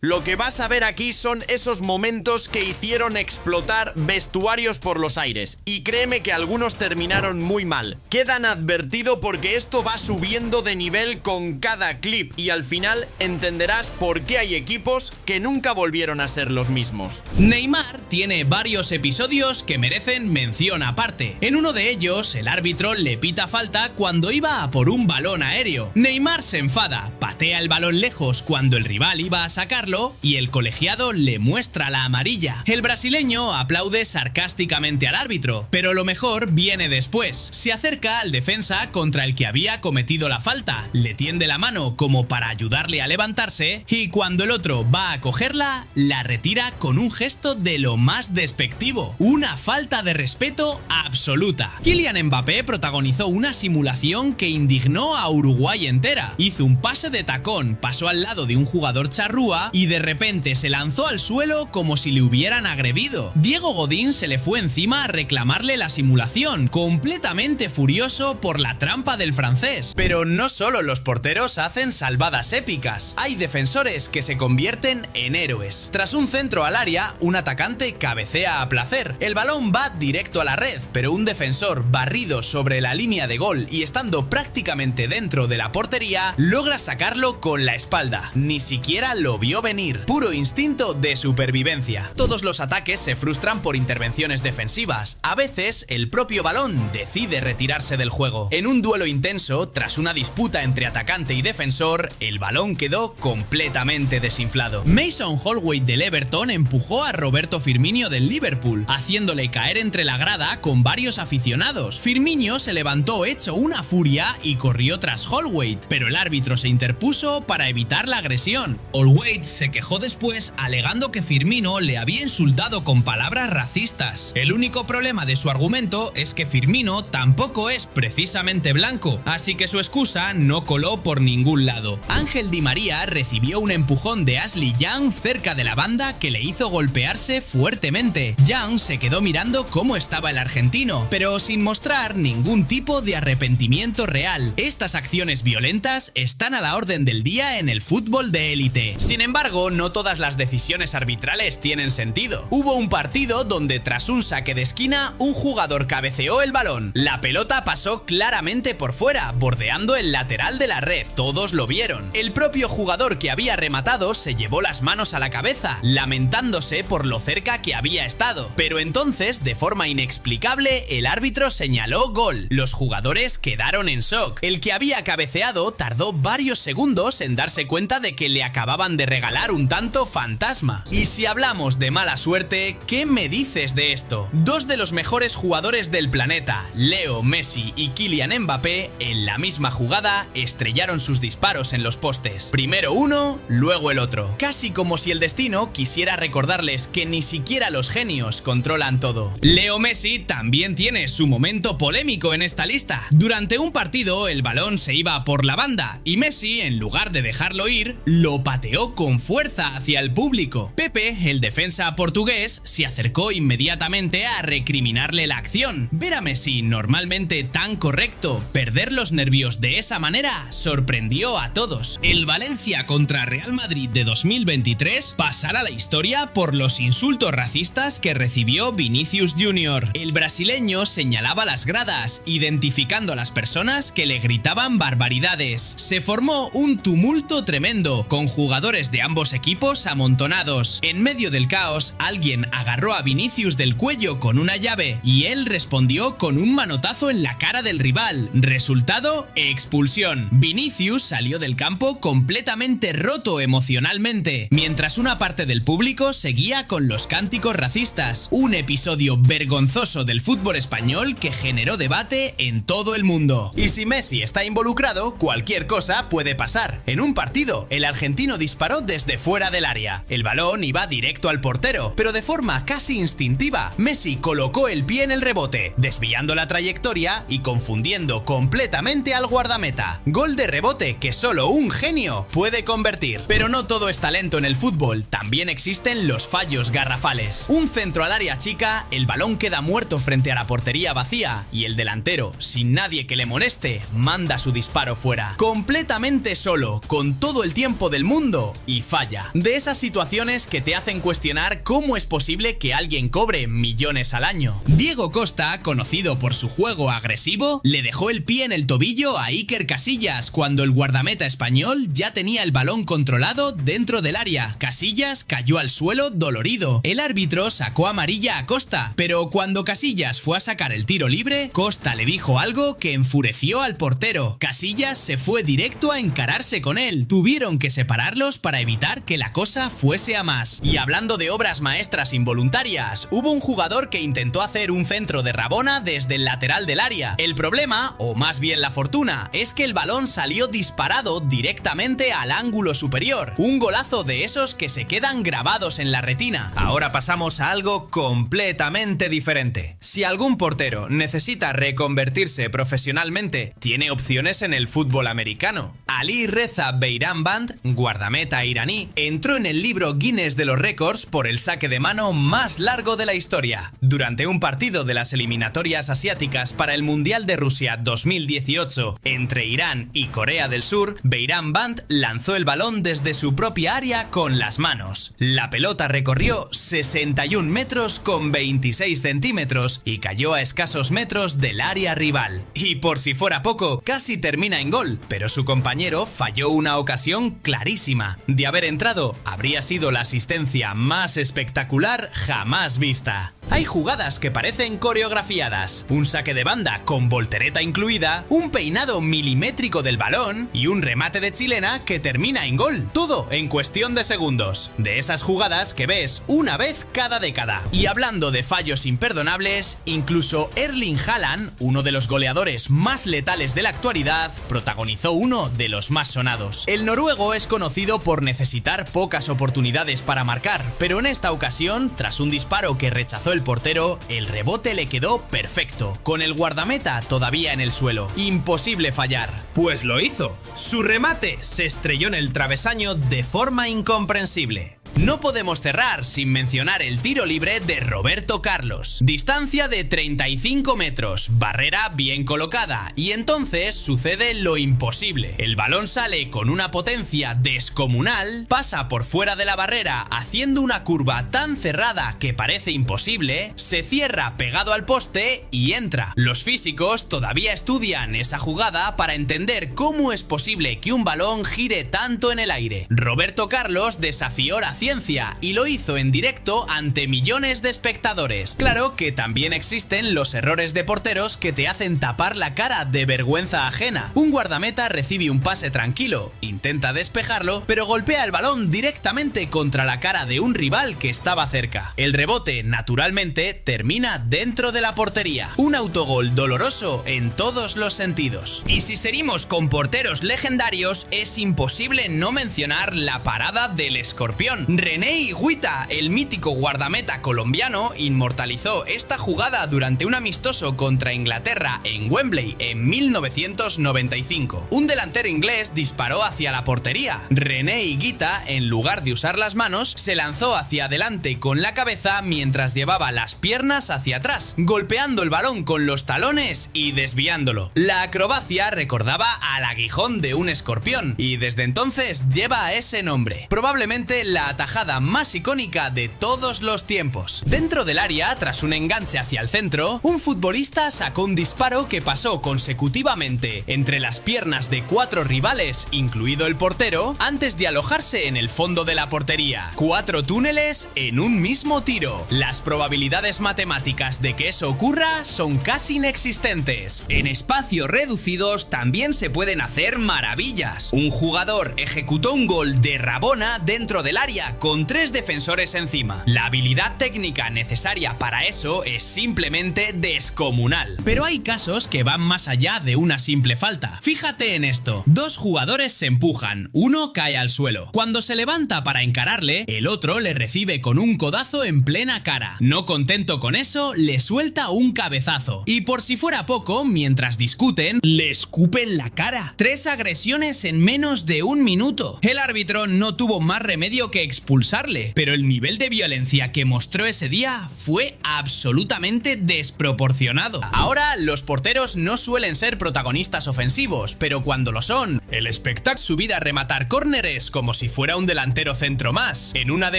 Lo que vas a ver aquí son esos momentos que hicieron explotar vestuarios por los aires. Y créeme que algunos terminaron muy mal. Quedan advertido porque esto va subiendo de nivel con cada clip. Y al final entenderás por qué hay equipos que nunca volvieron a ser los mismos. Neymar tiene varios episodios que merecen mención aparte. En uno de ellos, el árbitro le pita falta cuando iba a por un balón aéreo. Neymar se enfada, patea el balón lejos cuando el rival iba a sacarlo y el colegiado le muestra la amarilla. El brasileño aplaude sarcásticamente al árbitro, pero lo mejor viene después. Se acerca al defensa contra el que había cometido la falta, le tiende la mano como para ayudarle a levantarse y cuando el otro va a cogerla, la retira con un gesto de lo más despectivo. Una falta de respeto absoluta. Kylian Mbappé protagonizó una simulación que indignó a Uruguay entera. Hizo un pase de tacón, pasó al lado de un jugador charrúa y de repente se lanzó al suelo como si le hubieran agredido. Diego Godín se le fue encima a reclamarle la simulación, completamente furioso por la trampa del francés. Pero no solo los porteros hacen salvadas épicas, hay defensores que se convierten en héroes. Tras un centro al área, un atacante cabecea a placer. El balón va directo a la red, pero un defensor barrido sobre la línea de gol y estando prácticamente dentro de la portería, logra sacarlo con la espalda. Ni siquiera lo vio venir. Puro instinto de supervivencia. Todos los ataques se frustran por intervenciones defensivas. A veces, el propio balón decide retirarse del juego. En un duelo intenso, tras una disputa entre atacante y defensor, el balón quedó completamente desinflado. Mason Holgate del Everton empujó a Roberto Firmino del Liverpool, haciéndole caer entre la grada con varios aficionados. Firmino se levantó hecho una furia y corrió tras Holgate, pero el árbitro se interpuso para evitar la agresión. Holgate se quejó después alegando que Firmino le había insultado con palabras racistas. El único problema de su argumento es que Firmino tampoco es precisamente blanco, así que su excusa no coló por ningún lado. Ángel Di María recibió un empujón de Ashley Young cerca de la banda que le hizo golpearse fuertemente. Young se quedó mirando cómo estaba el argentino, pero sin mostrar ningún tipo de arrepentimiento real. Estas acciones violentas están a la orden del día en el fútbol de élite. Sin embargo, no todas las decisiones arbitrales tienen sentido. Hubo un partido donde tras un saque de esquina, un jugador cabeceó el balón. La pelota pasó claramente por fuera, bordeando el lateral de la red. Todos lo vieron. El propio jugador que había rematado se llevó las manos a la cabeza, lamentándose por lo cerca que había estado. Pero entonces, de forma inexplicable, el árbitro señaló gol. Los jugadores quedaron en shock. El que había cabeceado tardó varios segundos en darse cuenta de que le acababan de regalar un tanto fantasma. Y si hablamos de mala suerte, ¿qué me dices de esto? Dos de los mejores jugadores del planeta, Leo Messi y Kylian Mbappé, en la misma jugada estrellaron sus disparos en los postes. Primero uno, luego el otro. Casi como si el destino quisiera recordarles que ni siquiera los genios controlan todo. Leo Messi también tiene su momento polémico en esta lista. Durante un partido, el balón se iba por la banda y Messi, en lugar de dejarlo ir, lo pateó con fuerza hacia el público. Pepe, el defensa portugués, se acercó inmediatamente a recriminarle la acción. Ver a Messi normalmente tan correcto, perder los nervios de esa manera, sorprendió a todos. El Valencia contra Real Madrid de 2023 pasará a la historia por los insultos racistas que recibió Vinicius Jr. El brasileño señalaba las gradas, identificando a las personas que le gritaban barbaridades. Se formó un tumulto tremendo, con jugadores de ambos equipos amontonados. En medio del caos, alguien agarró a Vinicius del cuello con una llave y él respondió con un manotazo en la cara del rival. Resultado, expulsión. Vinicius salió del campo completamente roto emocionalmente, mientras una parte del público seguía con los cánticos racistas. Un episodio vergonzoso del fútbol español que generó debate en todo el mundo. Y si Messi está involucrado, cualquier cosa puede pasar. En un partido, el argentino disparó desde fuera del área. El balón iba directo al portero, pero de forma casi instintiva, Messi colocó el pie en el rebote, desviando la trayectoria y confundiendo completamente al guardameta. Gol de rebote que solo un genio puede convertir. Pero no todo es talento en el fútbol, también existen los fallos garrafales. Un centro al área chica, el balón queda muerto frente a la portería vacía y el delantero, sin nadie que le moleste, manda su disparo fuera. Completamente solo, con todo el tiempo del mundo y falla. De esas situaciones que te hacen cuestionar cómo es posible que alguien cobre millones al año. Diego Costa, conocido por su juego agresivo, le dejó el pie en el tobillo a Iker Casillas cuando el guardameta español ya tenía el balón controlado dentro del área. Casillas cayó al suelo dolorido. El árbitro sacó amarilla a Costa, pero cuando Casillas fue a sacar el tiro libre, Costa le dijo algo que enfureció al portero. Casillas se fue directo a encararse con él. Tuvieron que separarlos para evitar que la cosa fuese a más. Y hablando de obras maestras involuntarias, hubo un jugador que intentó hacer un centro de Rabona desde el lateral del área. El problema, o más bien la fortuna, es que el balón salió disparado directamente al ángulo superior. Un golazo de esos que se quedan grabados en la retina. Ahora pasamos a algo completamente diferente. Si algún portero necesita reconvertirse profesionalmente, tiene opciones en el fútbol americano. Ali Reza Beiranband, guardameta iraní, entró en el libro Guinness de los récords por el saque de mano más largo de la historia. Durante un partido de las eliminatorias asiáticas para el Mundial de Rusia 2018 entre Irán y Corea del Sur, Beiranband lanzó el balón desde su propia área con las manos. La pelota recorrió 61 metros con 26 centímetros y cayó a escasos metros del área rival. Y por si fuera poco, casi termina en gol, pero su compañero falló una ocasión clarísima. De haber entrado, habría sido la asistencia más espectacular jamás vista. Hay jugadas que parecen coreografiadas, un saque de banda con voltereta incluida, un peinado milimétrico del balón y un remate de chilena que termina en gol, todo en cuestión de segundos. De esas jugadas que ves una vez cada década. Y hablando de fallos imperdonables, incluso Erling Haaland, uno de los goleadores más letales de la actualidad, protagonizó uno de los más sonados. El noruego es conocido por necesitar pocas oportunidades para marcar, pero en esta ocasión, tras un disparo que rechazó el portero, el rebote le quedó perfecto, con el guardameta todavía en el suelo. Imposible fallar. Pues lo hizo. Su remate se estrelló en el travesaño de forma incomprensible. No podemos cerrar sin mencionar el tiro libre de Roberto Carlos. Distancia de 35 metros, barrera bien colocada, y entonces sucede lo imposible. El balón sale con una potencia descomunal, pasa por fuera de la barrera haciendo una curva tan cerrada que parece imposible, se cierra pegado al poste y entra. Los físicos todavía estudian esa jugada para entender cómo es posible que un balón gire tanto en el aire. Roberto Carlos desafió la ciencia y lo hizo en directo ante millones de espectadores. Claro que también existen los errores de porteros que te hacen tapar la cara de vergüenza ajena. Un guardameta recibe un pase tranquilo, intenta despejarlo, pero golpea el balón directamente contra la cara de un rival que estaba cerca. El rebote, naturalmente, termina dentro de la portería. Un autogol doloroso en todos los sentidos. Y si seguimos con porteros legendarios, es imposible no mencionar la parada del escorpión. René Higuita, el mítico guardameta colombiano, inmortalizó esta jugada durante un amistoso contra Inglaterra en Wembley en 1995. Un delantero inglés disparó hacia la portería. René Higuita, en lugar de usar las manos, se lanzó hacia adelante con la cabeza mientras llevaba las piernas hacia atrás, golpeando el balón con los talones y desviándolo. La acrobacia recordaba al aguijón de un escorpión y desde entonces lleva ese nombre. Probablemente la tajada más icónica de todos los tiempos. Dentro del área, tras un enganche hacia el centro, un futbolista sacó un disparo que pasó consecutivamente entre las piernas de 4 rivales, incluido el portero, antes de alojarse en el fondo de la portería. 4 túneles en un mismo tiro. Las probabilidades matemáticas de que eso ocurra son casi inexistentes. En espacios reducidos también se pueden hacer maravillas. Un jugador ejecutó un gol de Rabona dentro del área con 3 defensores encima. La habilidad técnica necesaria para eso es simplemente descomunal. Pero hay casos que van más allá de una simple falta. Fíjate en esto. 2 jugadores se empujan, uno cae al suelo. Cuando se levanta para encararle, el otro le recibe con un codazo en plena cara. No contento con eso, le suelta un cabezazo. Y por si fuera poco, mientras discuten, le escupen la cara. 3 agresiones en menos de un minuto. El árbitro no tuvo más remedio que expulsarle, pero el nivel de violencia que mostró ese día fue absolutamente desproporcionado. Ahora, los porteros no suelen ser protagonistas ofensivos, pero cuando lo son, el espectáculo su vida a rematar córneres como si fuera un delantero centro más. En una de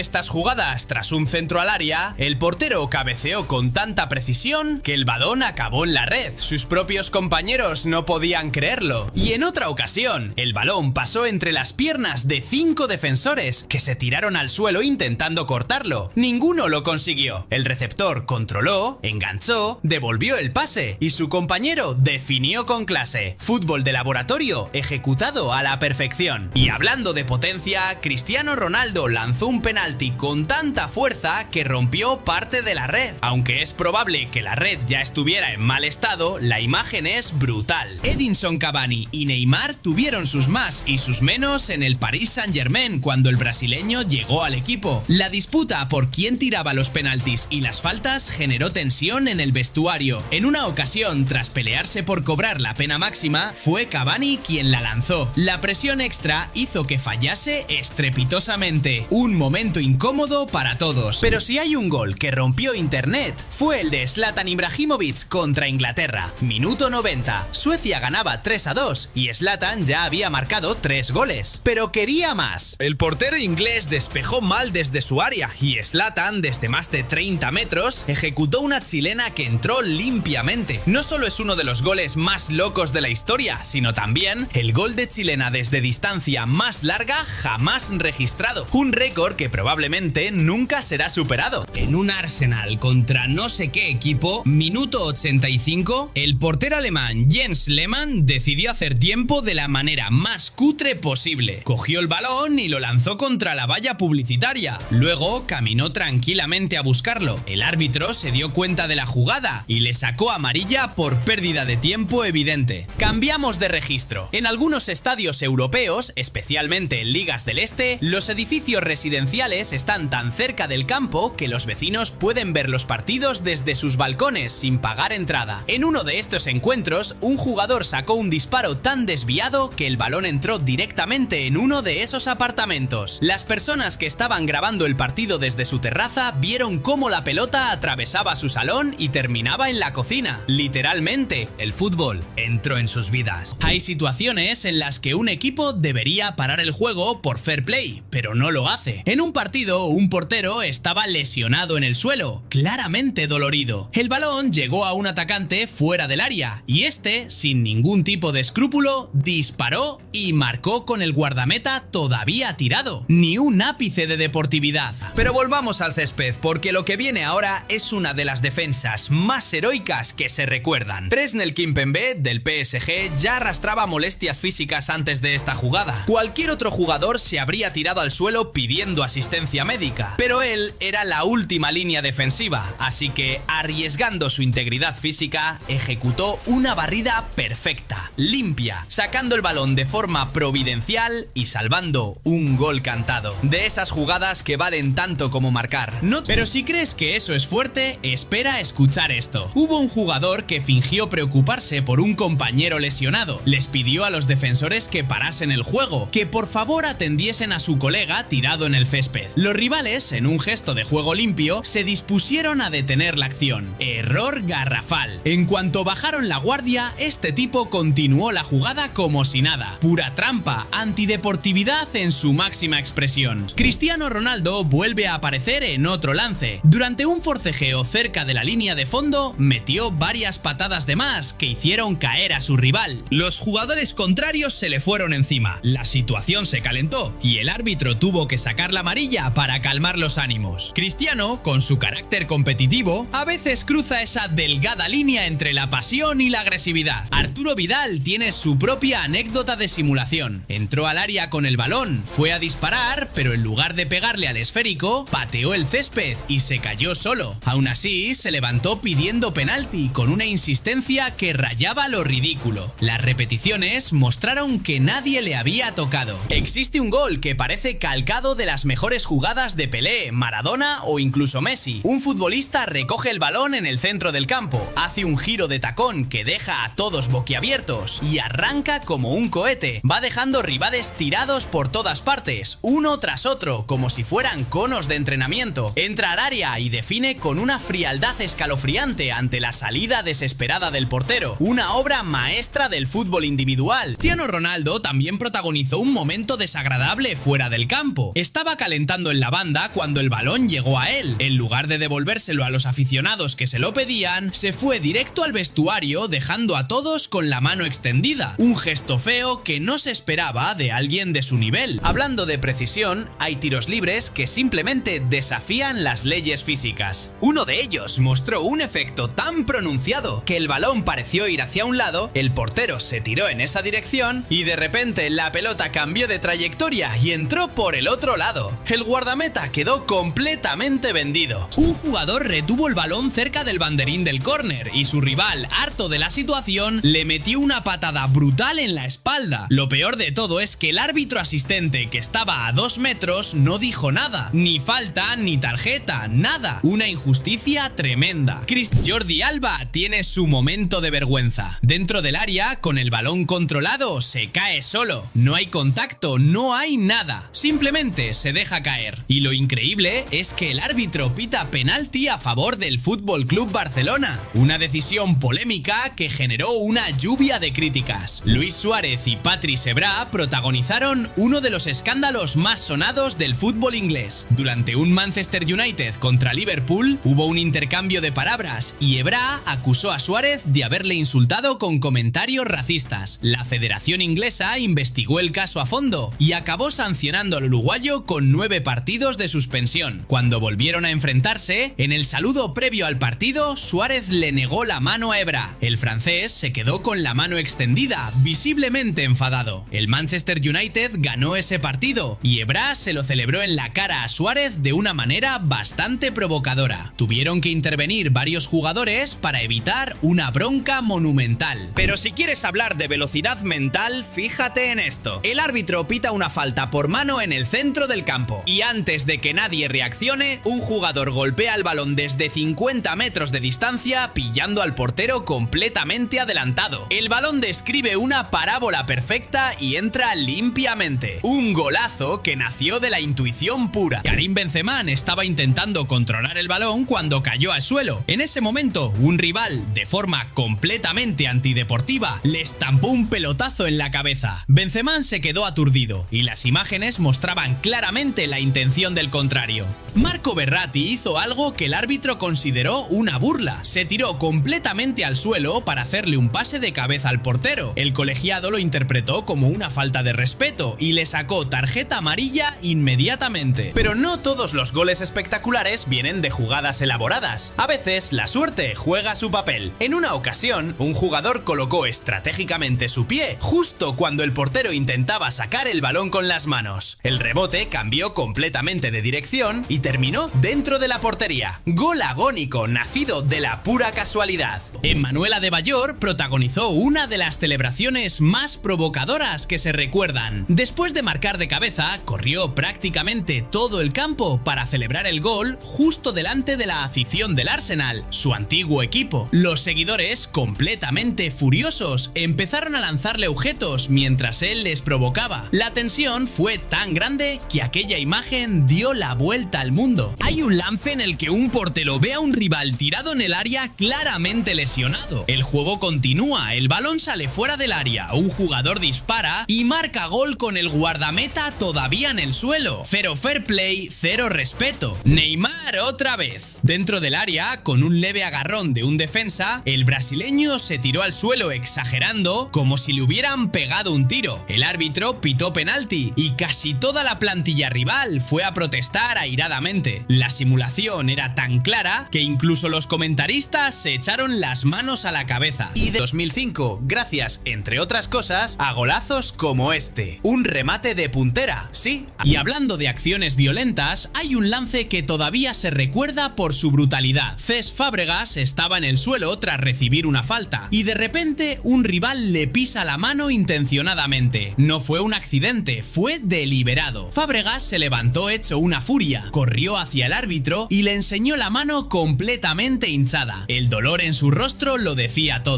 estas jugadas, tras un centro al área, el portero cabeceó con tanta precisión que el balón acabó en la red. Sus propios compañeros no podían creerlo. Y en otra ocasión, el balón pasó entre las piernas de 5 defensores que se tiraron al suelo intentando cortarlo. Ninguno lo consiguió. El receptor controló, enganchó, devolvió el pase y su compañero definió con clase. Fútbol de laboratorio ejecutado a la perfección. Y hablando de potencia, Cristiano Ronaldo lanzó un penalti con tanta fuerza que rompió parte de la red. Aunque es probable que la red ya estuviera en mal estado, la imagen es brutal. Edinson Cavani y Neymar tuvieron sus más y sus menos en el Paris Saint-Germain cuando el brasileño llegó al equipo. La disputa por quién tiraba los penaltis y las faltas generó tensión en el vestuario. En una ocasión, tras pelearse por cobrar la pena máxima, fue Cavani quien la lanzó. La presión extra hizo que fallase estrepitosamente. Un momento incómodo para todos. Pero si hay un gol que rompió internet, fue el de Zlatan Ibrahimovic contra Inglaterra. Minuto 90. Suecia ganaba 3-2 y Zlatan ya había marcado 3 goles. Pero quería más. El portero inglés despejó mal desde su área y Zlatan, desde más de 30 metros, ejecutó una chilena que entró limpiamente. No solo es uno de los goles más locos de la historia, sino también el gol de chilena desde distancia más larga jamás registrado. Un récord que probablemente nunca será superado. En un Arsenal contra no sé qué equipo, minuto 85, el portero alemán Jens Lehmann decidió hacer tiempo de la manera más cutre posible. Cogió el balón y lo lanzó contra la valla publicitaria. Luego caminó tranquilamente a buscarlo. El árbitro se dio cuenta de la jugada y le sacó amarilla por pérdida de tiempo evidente. Cambiamos de registro. En algunos estadios europeos, especialmente en ligas del este, los edificios residenciales están tan cerca del campo que los vecinos pueden ver los partidos desde sus balcones sin pagar entrada. En uno de estos encuentros, un jugador sacó un disparo tan desviado que el balón entró directamente en uno de esos apartamentos. Las personas que estaban grabando el partido desde su terraza vieron cómo la pelota atravesaba su salón y terminaba en la cocina. Literalmente, el fútbol entró en sus vidas. Hay situaciones en las que un equipo debería parar el juego por fair play, pero no lo hace. En un partido, un portero estaba lesionado en el suelo, claramente dolorido. El balón llegó a un atacante fuera del área y este, sin ningún tipo de escrúpulo, disparó y marcó con el guardameta todavía tirado. Ni un ápice de deportividad. Pero volvamos al césped, porque lo que viene ahora es una de las defensas más heroicas que se recuerdan. Presnel Kimpembe, del PSG, ya arrastraba molestias físicas antes de esta jugada. Cualquier otro jugador se habría tirado al suelo pidiendo asistencia médica, pero él era la última línea defensiva, así que, arriesgando su integridad física, ejecutó una barrida perfecta, limpia, sacando el balón de forma providencial y salvando un gol cantado. De esas jugadas que valen tanto como marcar. Pero si crees que eso es fuerte, espera a escuchar esto. Hubo un jugador que fingió preocuparse por un compañero lesionado. Les pidió a los defensores que parasen el juego, que por favor atendiesen a su colega tirado en el césped. Los rivales, en un gesto de juego limpio, se dispusieron a detener la acción. Error garrafal. En cuanto bajaron la guardia, este tipo continuó la jugada como si nada. Pura trampa, antideportividad en su máxima expresión. Cristiano Ronaldo vuelve a aparecer en otro lance. Durante un forcejeo cerca de la línea de fondo, metió varias patadas de más que hicieron caer a su rival. Los jugadores contrarios se le fueron encima. La situación se calentó y el árbitro tuvo que sacar la amarilla para calmar los ánimos. Cristiano, con su carácter competitivo, a veces cruza esa delgada línea entre la pasión y la agresividad. Arturo Vidal tiene su propia anécdota de simulación. Entró al área con el balón, fue a disparar, pero en lugar de pegarle al esférico, pateó el césped y se cayó solo. Aún así, se levantó pidiendo penalti con una insistencia que rayaba lo ridículo. Las repeticiones mostraron que nadie le había tocado. Existe un gol que parece calcado de las mejores jugadas de Pelé, Maradona o incluso Messi. Un futbolista recoge el balón en el centro del campo, hace un giro de tacón que deja a todos boquiabiertos y arranca como un cohete. Va dejando rivales tirados por todas partes, uno tras otro, como si fueran conos de entrenamiento. Entra al área y define con una frialdad escalofriante ante la salida desesperada del portero. Una obra maestra del fútbol individual. Cristiano Ronaldo también protagonizó un momento desagradable fuera del campo. Estaba calentando en la banda cuando el balón llegó a él. En lugar de devolvérselo a los aficionados que se lo pedían, se fue directo al vestuario dejando a todos con la mano extendida. Un gesto feo que no se esperaba de alguien de su nivel. Hablando de precisión, hay tiros libres que simplemente desafían las leyes físicas. Uno de ellos mostró un efecto tan pronunciado que el balón pareció ir hacia un lado, el portero se tiró en esa dirección y de repente la pelota cambió de trayectoria y entró por el otro lado. El guardameta quedó completamente vendido. Un jugador retuvo el balón cerca del banderín del córner y su rival, harto de la situación, le metió una patada brutal en la espalda. Lo peor de todo es que el árbitro asistente, que estaba a 2 metros, no dijo nada. Ni falta, ni tarjeta, nada. Una injusticia tremenda. Jordi Alba tiene su momento de vergüenza. Dentro del área, con el balón controlado, se cae solo. No hay contacto, no hay nada. Simplemente se deja caer. Y lo increíble es que el árbitro pita penalti a favor del Fútbol Club Barcelona. Una decisión polémica que generó una lluvia de críticas. Luis Suárez y Patrice Evra protagonizaron uno de los escándalos más sonados del fútbol inglés. Durante un Manchester United contra Liverpool, hubo un intercambio de palabras y Evra acusó a Suárez de haberle insultado con comentarios racistas. La Federación Inglesa investigó el caso a fondo y acabó sancionando al uruguayo con 9 partidos de suspensión. Cuando volvieron a enfrentarse, en el saludo previo al partido, Suárez le negó la mano a Evra. El francés se quedó con la mano extendida, visiblemente enfadado. El Manchester United ganó ese partido y Evra se lo celebró en la cara a Suárez de una manera bastante provocadora. Tuvieron que intervenir varios jugadores para evitar una bronca monumental. Pero si quieres hablar de velocidad mental, fíjate en esto. El árbitro pita una falta por mano en el centro del campo y antes de que nadie reaccione, un jugador golpea el balón desde 50 metros de distancia, pillando al portero completamente adelantado. El balón describe una parábola perfecta y entra limpiamente. Un golazo que nació de la intuición pura. Karim Benzema estaba intentando controlar el balón cuando cayó al suelo. En ese momento, un rival, de forma completamente antideportiva, le estampó un pelotazo en la cabeza. Benzema se quedó aturdido y las imágenes mostraban claramente la intención del contrario. Marco Verratti hizo algo que el árbitro consideró una burla. Se tiró completamente al suelo para hacerle un pase de cabeza al portero. El colegiado lo interpretó como una falta de respeto y le sacó tarjeta amarilla inmediatamente. Pero no todos los goles espectaculares vienen de jugadas elaboradas. A veces la suerte juega su papel. En una ocasión, un jugador colocó estratégicamente su pie justo cuando el portero intentaba sacar el balón con las manos. El rebote cambió completamente de dirección y terminó dentro de la portería. Gol agónico nacido de la pura casualidad. Emmanuel Adebayor protagonizó una de las celebraciones más provocadoras que se recuerdan. Después de marcar de cabeza, corrió prácticamente todo el campo para celebrar el gol justo delante de la afición del Arsenal, su antiguo equipo. Los seguidores, completamente furiosos, empezaron a lanzarle objetos mientras él les provocaba. La tensión fue tan grande que aquella imagen dio la vuelta al mundo. Hay un lance en el que un portero ve a un rival tirado en el área claramente lesionado. El juego continúa, el balón sale fuera del área, un jugador dispara y marca gol con el guardameta todavía en el suelo. Cero fair play, cero respeto. Neymar otra vez. Dentro del área, con un leve agarrón de un defensa, el brasileño se tiró al suelo exagerando como si le hubieran pegado un tiro. El árbitro pitó penalti y casi toda la plantilla rival fue a protestar airadamente. La simulación era tan clara que incluso los comentaristas se echaron las manos a la cabeza. Y de 2005, gracias, entre otras cosas, a golazos como este. Un remate de puntera, sí. Y hablando de acciones violentas, hay un lance que todavía se recuerda por su brutalidad. Cesc Fábregas estaba en el suelo tras recibir una falta y de repente un rival le pisa la mano intencionadamente. No fue un accidente, fue deliberado. Fábregas se levantó hecho una furia, corrió hacia el árbitro y le enseñó la mano completamente hinchada. El dolor en su rostro lo decía todo.